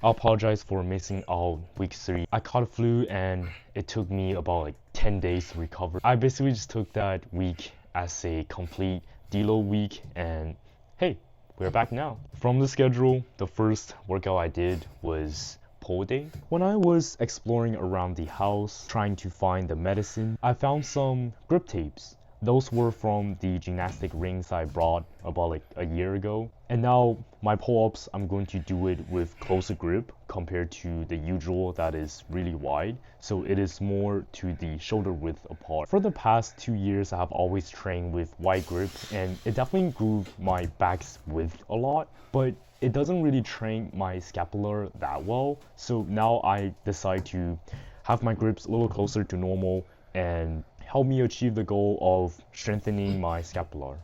I apologize for missing out week 3. I caught a flu and it took me about like 10 days to recover. I basically just took that week as a complete deload week and hey, we're back now. From the schedule, the first workout I did was pole day. When I was exploring around the house trying to find the medicine, I found some grip tapes. Those were from the gymnastic rings I brought about like a year ago. And now my pull-ups, I'm going to do it with closer grip compared to the usual that is really wide. So it is more to the shoulder width apart. For the past 2 years, I have always trained with wide grip and it definitely grew my back's width a lot, but it doesn't really train my scapular that well. So now I decide to have my grips a little closer to normal and help me achieve the goal of strengthening my scapular.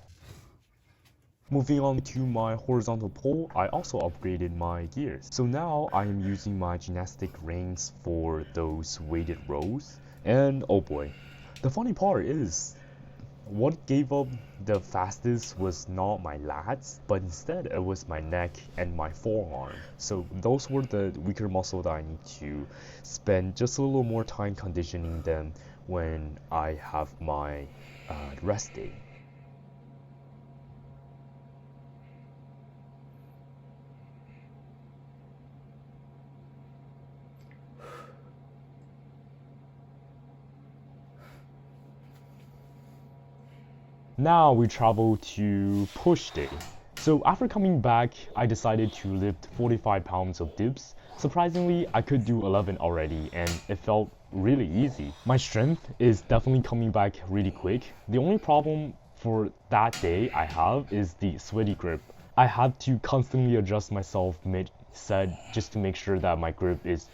Moving on to my horizontal pole, I also upgraded my gears. So now I am using my gymnastic rings for those weighted rows. And oh boy, the funny part is, what gave up the fastest was not my lats, but instead it was my neck and my forearm. So those were the weaker muscle that I need to spend just a little more time conditioning them when I have my rest day. Now we travel to push day. So after coming back, I decided to lift 45 pounds of dips. Surprisingly, I could do 11 already and it felt really easy. My strength is definitely coming back really quick. The only problem for that day I have is the sweaty grip. I had to constantly adjust myself mid set just to make sure that my grip is,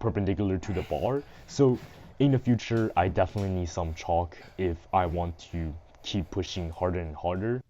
perpendicular to the bar. So in the future, I definitely need some chalk if I want to keep pushing harder and harder.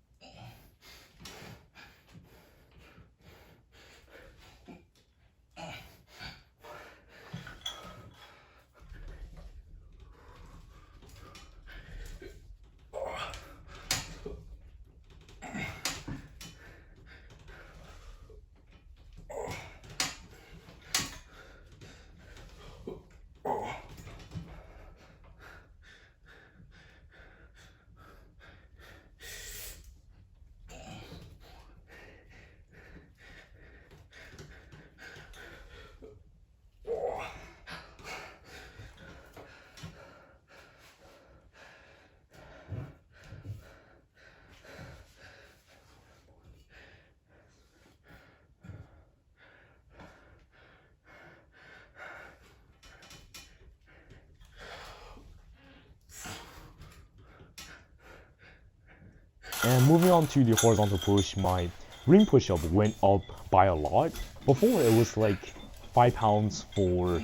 And moving on to the horizontal push, my ring push-up went up by a lot. Before it was like 5 pounds for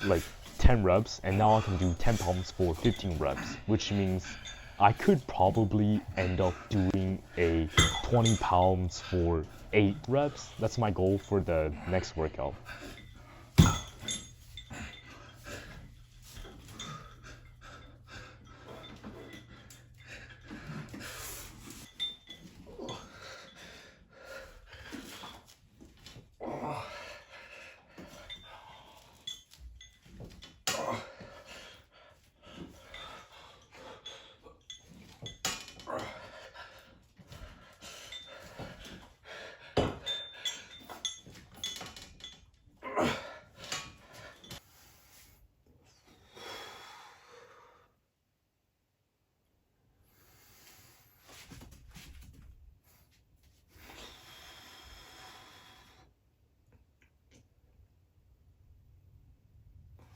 like 10 reps, and now I can do 10 pounds for 15 reps, which means I could probably end up doing a 20 pounds for 8 reps. That's my goal for the next workout.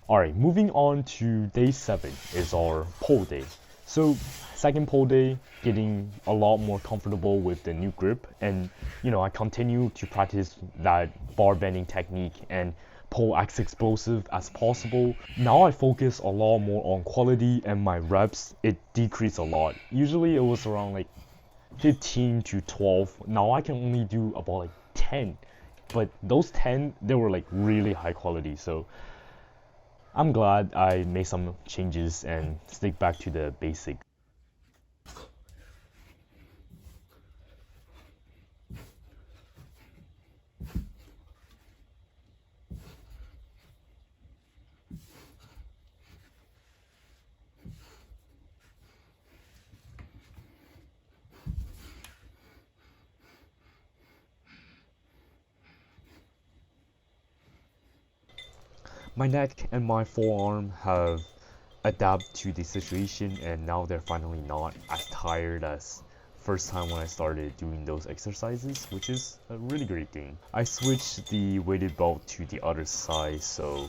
Alright, moving on to day 7 is our pole day. So second pole day, getting a lot more comfortable with the new grip, and I continue to practice that bar bending technique and pull as explosive as possible. Now I focus a lot more on quality and my reps, it decreased a lot. Usually it was around like 15 to 12. Now I can only do about like 10. But those 10, they were like really high quality. So I'm glad I made some changes and stick back to the basic. My neck and my forearm have adapted to the situation, and now they're finally not as tired as first time when I started doing those exercises, which is a really great thing. I switched the weighted belt to the other side so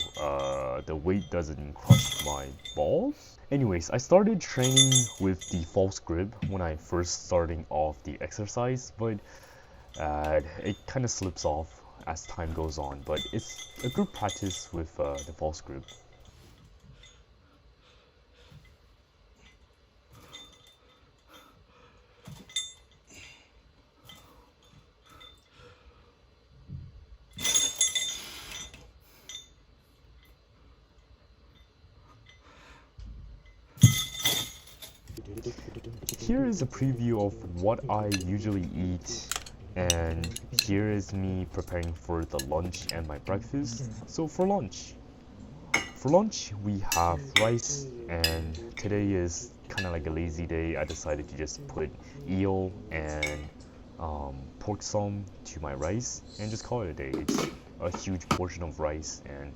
the weight doesn't crush my balls. Anyways, I started training with the false grip when I first starting off the exercise, but it kind of slips off as time goes on, but it's a good practice with the false grip. Here is a preview of what I usually eat, and here is me preparing for the lunch and my breakfast. So for lunch we have rice, and today is kind of like a lazy day. I decided to just put eel and pork some to my rice and just call it a day. It's a huge portion of rice and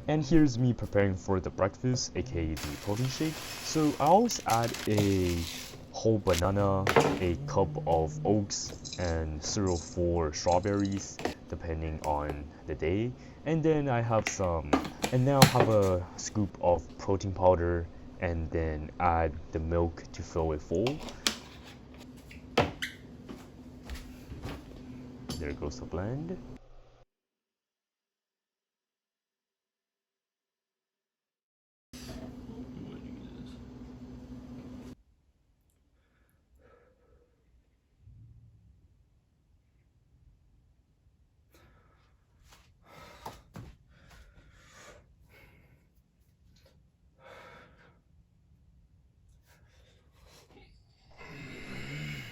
And here's me preparing for the breakfast, aka the protein shake. So I always add a whole banana, a cup of oats, and cereal for strawberries, depending on the day. And then I have and then I'll have a scoop of protein powder, and then add the milk to fill it full. There goes the blend.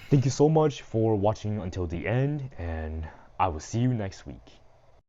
Thank you so much for watching until the end, and I will see you next week.